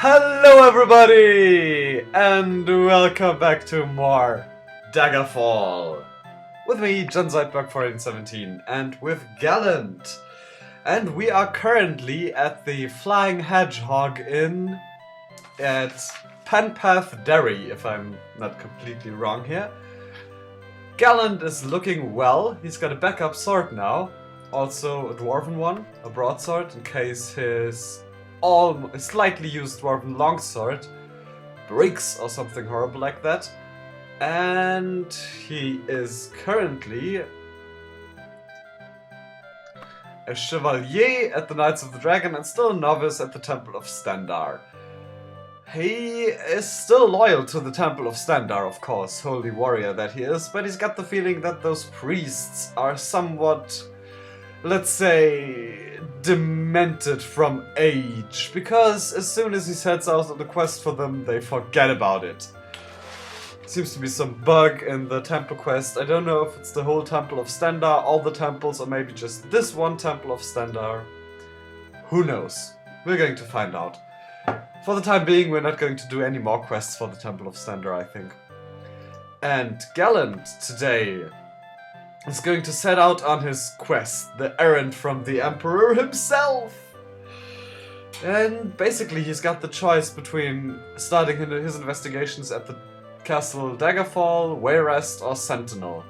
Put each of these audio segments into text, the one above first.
Hello everybody, and welcome back to more Daggerfall. With me, John Zeitberg 1417, and with Gallant. And we are currently at the Flying Hedgehog Inn at Penpath Derry, if I'm not completely wrong here. Gallant is looking well. He's got a backup sword now, also a dwarven one, a broadsword, in case his slightly used dwarven longsword breaks or something horrible like that. And he is currently a chevalier at the Knights of the Dragon and still a novice at the Temple of Stendarr. He is still loyal to the Temple of Stendarr, of course, holy warrior that he is, but he's got the feeling that those priests are somewhat, let's say, demented from age, because as soon as he sets out on the quest for them, they forget about it. Seems to be some bug in the temple quest. I don't know if it's the whole Temple of Stendarr, all the temples, or maybe just this one Temple of Stendarr. Who knows? We're going to find out. For the time being, we're not going to do any more quests for the Temple of Stendarr, I think. And Gallant today is going to set out on his quest, the errand from the Emperor himself. And basically he's got the choice between starting his investigations at the Castle Daggerfall, Wayrest, or Sentinel.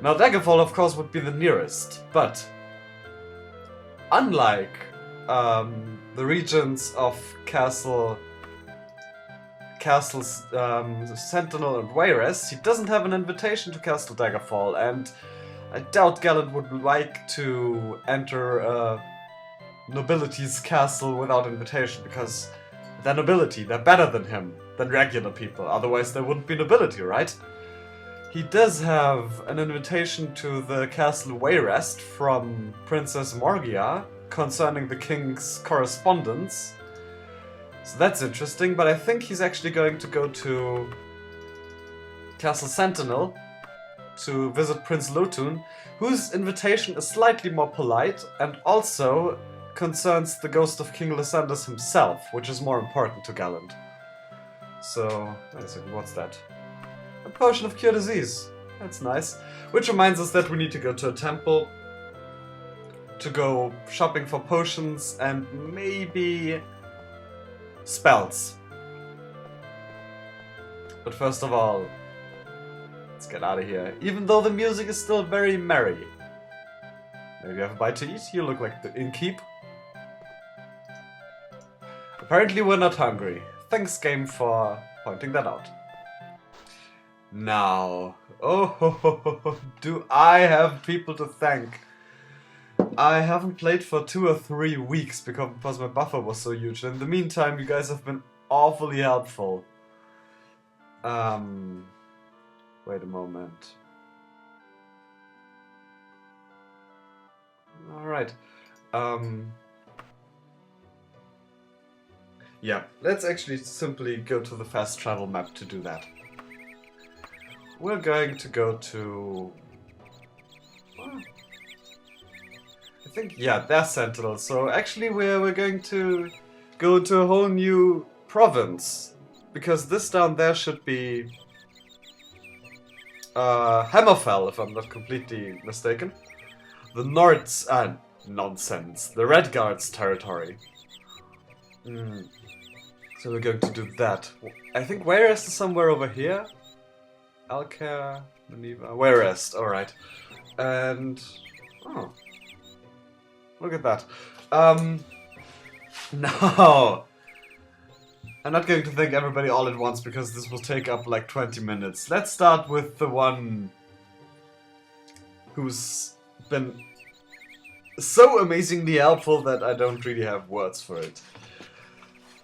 Now Daggerfall of course would be the nearest, but unlike the regions of Castles Sentinel and Wayrest, he doesn't have an invitation to Castle Daggerfall, and I doubt Gallant would like to enter a nobility's castle without invitation, because they're nobility, they're better than him, than regular people, otherwise there wouldn't be nobility, right? He does have an invitation to the Castle Wayrest from Princess Morgia concerning the king's correspondence. So that's interesting, but I think he's actually going to go to Castle Sentinel to visit Prince Lotun, whose invitation is slightly more polite and also concerns the ghost of King Lysandus himself, which is more important to Gallant. So, wait a second, what's that? A potion of cure disease. That's nice. Which reminds us that we need to go to a temple to go shopping for potions and maybe spells. But first of all, let's get out of here. Even though the music is still very merry. Maybe you have a bite to eat? You look like the innkeep. Apparently we're not hungry. Thanks game for pointing that out. Now, do I have people to thank? I haven't played for 2 or 3 weeks because my buffer was so huge. In the meantime, you guys have been awfully helpful. Wait a moment. Alright. Yeah, let's actually simply go to the fast travel map to do that. We're going to go to... I think, yeah, there's Sentinel. So actually we're going to go to a whole new province. Because this down there should be Hammerfell, if I'm not completely mistaken. The Nords... nonsense. The Redguard's territory. So we're going to do that. I think Wayrest is somewhere over here. Alcair, Maneva... Wayrest, alright. And... oh. Look at that. No! I'm not going to thank everybody all at once because this will take up like 20 minutes. Let's start with the one who's been so amazingly helpful that I don't really have words for it.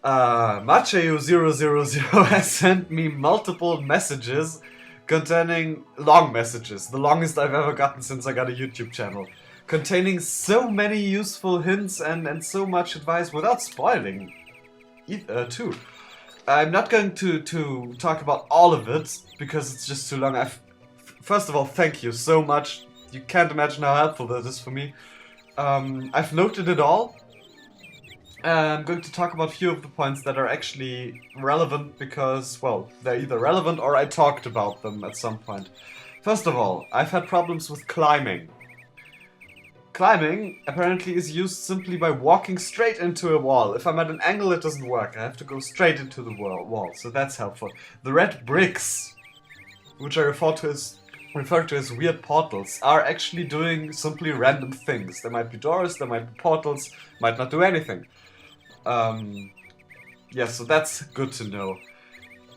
Macheyu000 has sent me multiple messages containing long messages, the longest I've ever gotten since I got a YouTube channel, containing so many useful hints and so much advice without spoiling too. I'm not going to talk about all of it because it's just too long. First of all, thank you so much. You can't imagine how helpful that is for me. I've noted it all. I'm going to talk about a few of the points that are actually relevant because, well, they're either relevant or I talked about them at some point. First of all, I've had problems with climbing. Climbing apparently is used simply by walking straight into a wall. If I'm at an angle, it doesn't work. I have to go straight into the wall, so that's helpful. The red bricks, which I refer to as weird portals, are actually doing simply random things. There might be doors, there might be portals, might not do anything. Yeah, so that's good to know.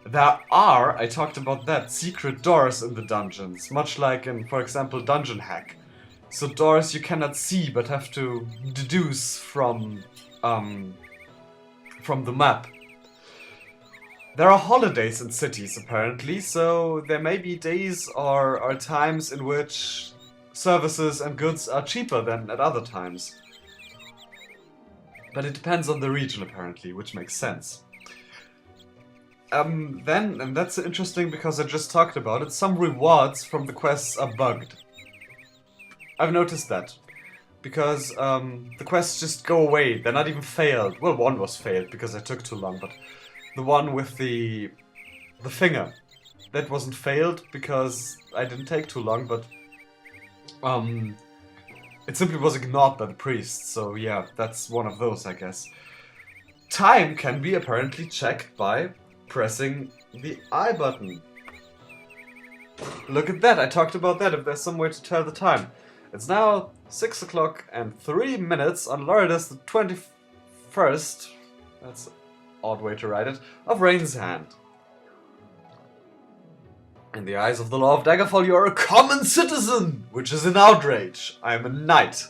There are, I talked about that, secret doors in the dungeons, much like in, for example, Dungeon Hack. So doors you cannot see but have to deduce from the map. There are holidays in cities apparently, so there may be days or times in which services and goods are cheaper than at other times. But it depends on the region apparently, which makes sense. Then, and that's interesting because I just talked about it, some rewards from the quests are bugged. I've noticed that. Because the quests just go away, they're not even failed. Well, one was failed because I took too long, but the one with the finger, that wasn't failed because I didn't take too long, but it simply was ignored by the priest, so yeah, that's one of those, I guess. Time can be apparently checked by pressing the I button. Look at that, I talked about that, if there's some way to tell the time. It's now 6 o'clock and 3 minutes on Loridus the 21st, that's an odd way to write it, of Rain's Hand. In the eyes of the law of Daggerfall, you are a common citizen, which is an outrage. I am a knight.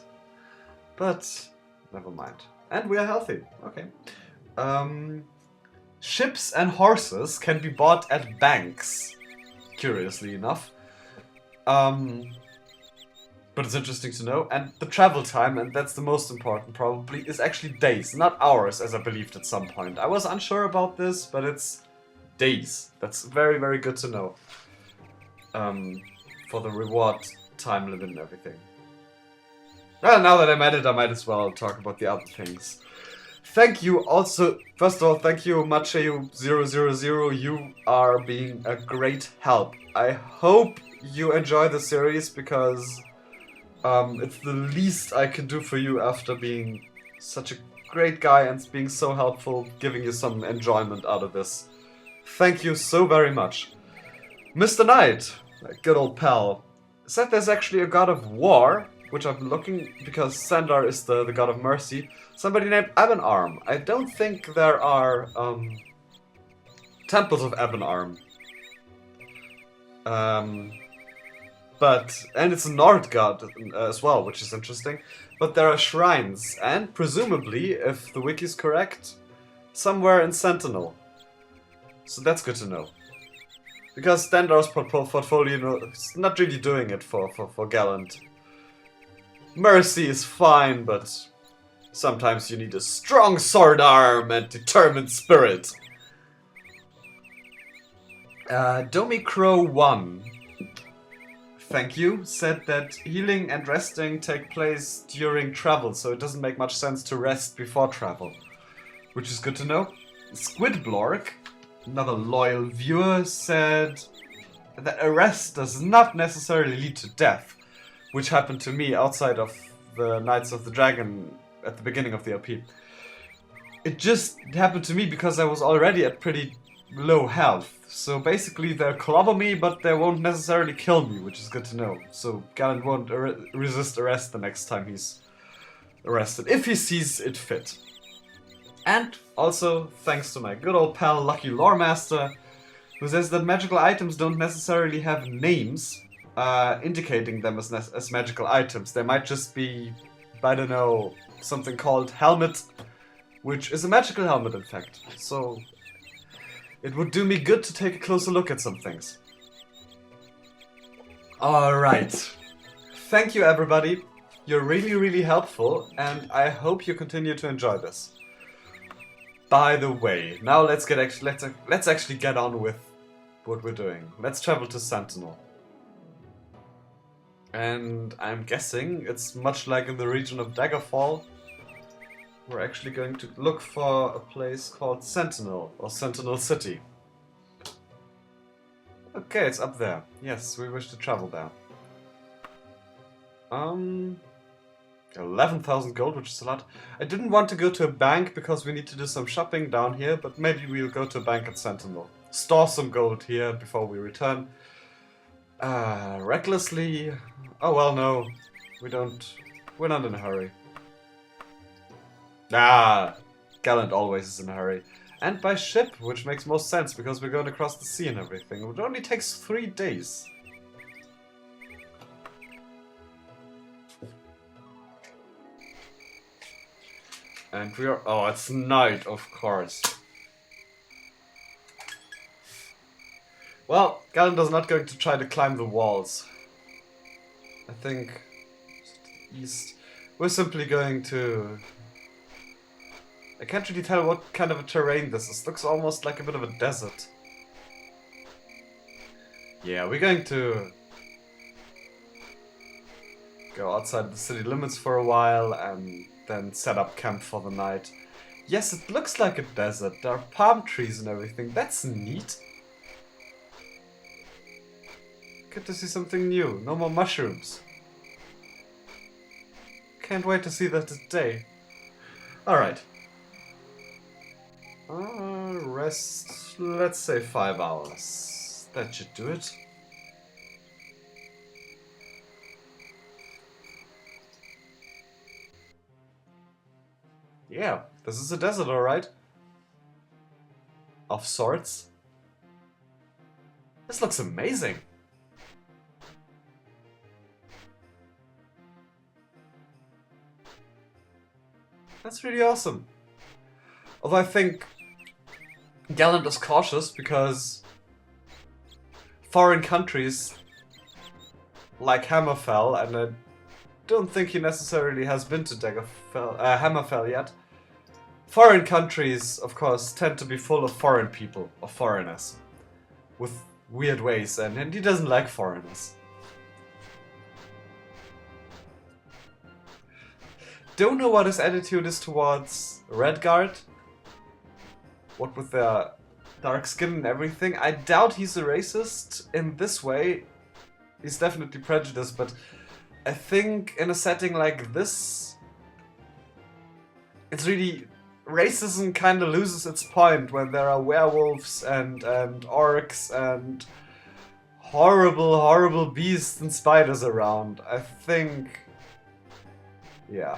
But, never mind. And we are healthy. Okay. Ships and horses can be bought at banks, curiously enough. But it's interesting to know. And the travel time, and that's the most important probably, is actually days, not hours, as I believed at some point. I was unsure about this, but it's days. That's very, very good to know. For the reward time limit and everything. Well, now that I'm at it, I might as well talk about the other things. Thank you also, first of all, thank you Machayu000, you are being a great help. I hope you enjoy the series because it's the least I can do for you after being such a great guy and being so helpful, giving you some enjoyment out of this. Thank you so very much. Mr. Knight, a good old pal, said there's actually a god of war, which I've been looking, because Sandar is the god of mercy. Somebody named Ebonarm. I don't think there are temples of Ebonarm. But, and it's a Nord god as well, which is interesting. But there are shrines, and presumably, if the wiki is correct, somewhere in Sentinel. So that's good to know. Because Standar's portfolio is not really doing it for Gallant. Mercy is fine, but sometimes you need a strong sword arm and determined spirit. Domi Crow 1, thank you, said that healing and resting take place during travel, so it doesn't make much sense to rest before travel. Which is good to know. Squidblork, another loyal viewer, said that a rest does not necessarily lead to death, which happened to me outside of the Knights of the Dragon at the beginning of the LP. It just happened to me because I was already at pretty low health. So basically they'll clobber me, but they won't necessarily kill me, which is good to know. So Gallant won't resist arrest the next time he's arrested, if he sees it fit. And also, thanks to my good old pal Lucky Loremaster, who says that magical items don't necessarily have names, indicating them as magical items. They might just be, I don't know, something called helmet, which is a magical helmet in fact. So it would do me good to take a closer look at some things. Alright. Thank you everybody. You're really, really helpful, and I hope you continue to enjoy this. By the way, now let's actually get on with what we're doing. Let's travel to Sentinel. And I'm guessing it's much like in the region of Daggerfall. we're actually going to look for a place called Sentinel, or Sentinel City. Okay, it's up there. Yes, we wish to travel there. 11,000 gold, which is a lot. I didn't want to go to a bank because we need to do some shopping down here, but maybe we'll go to a bank at Sentinel. Store some gold here before we return. Recklessly... Oh well, no. We're not in a hurry. Gallant always is in a hurry. And by ship, which makes most sense because we're going across the sea and everything. It only takes 3 days. And we are... Oh, it's night, of course. Well, Gallant is not going to try to climb the walls. I think... East... We're simply going to... I can't really tell what kind of a terrain this is. Looks almost like a bit of a desert. Yeah, we're going to... go outside the city limits for a while and then set up camp for the night. Yes, it looks like a desert. There are palm trees and everything. That's neat. Good to see something new. No more mushrooms. Can't wait to see that today. Alright. Rest, let's say 5 hours. That should do it. Yeah, this is a desert, alright. Of sorts. This looks amazing. That's really awesome. Although I think Gallant is cautious because foreign countries like Hammerfell, and I don't think he necessarily has been to Hammerfell yet. Foreign countries, of course, tend to be full of foreign people, or foreigners, with weird ways, and he doesn't like foreigners. Don't know what his attitude is towards Redguard. What with their dark skin and everything. I doubt he's a racist in this way. He's definitely prejudiced, but I think in a setting like this, it's really... racism kind of loses its point when there are werewolves and orcs and horrible, horrible beasts and spiders around. I think... yeah.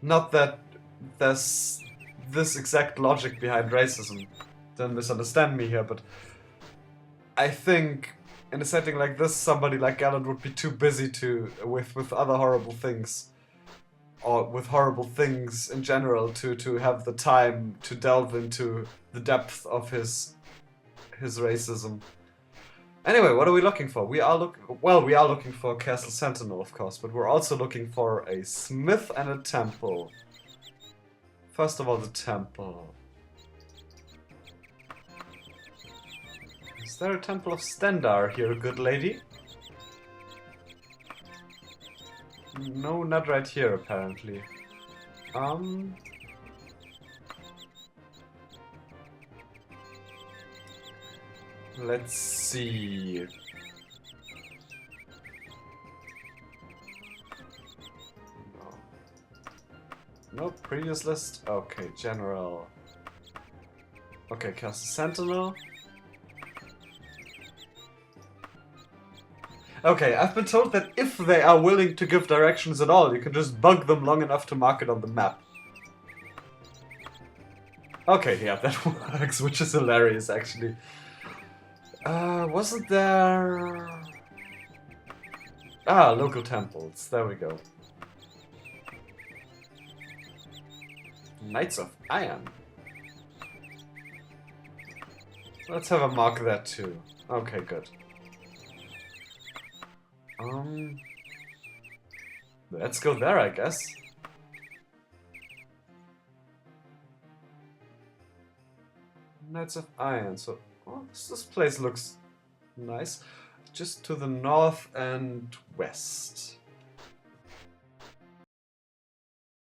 Not that there's this exact logic behind racism. Don't misunderstand me here, but I think in a setting like this, somebody like Gallant would be too busy with other horrible things, or with horrible things in general, to have the time to delve into the depth of his racism. Anyway, what are we looking for? We are looking for Castle Sentinel, of course, but we're also looking for a smith and a temple. First of all, the temple. Is there a Temple of Stendar here, good lady? No, not right here, apparently. Let's see. No, previous list. Okay, general. Okay, Castle Sentinel. Okay, I've been told that if they are willing to give directions at all, you can just bug them long enough to mark it on the map. Okay, yeah, that works, which is hilarious, actually. Wasn't there... Ah, local temples. There we go. Knights of Iron. Let's have a mark there too. Okay, good. Let's go there, I guess. Knights of Iron, so... Oh, this place looks nice. Just to the north and west.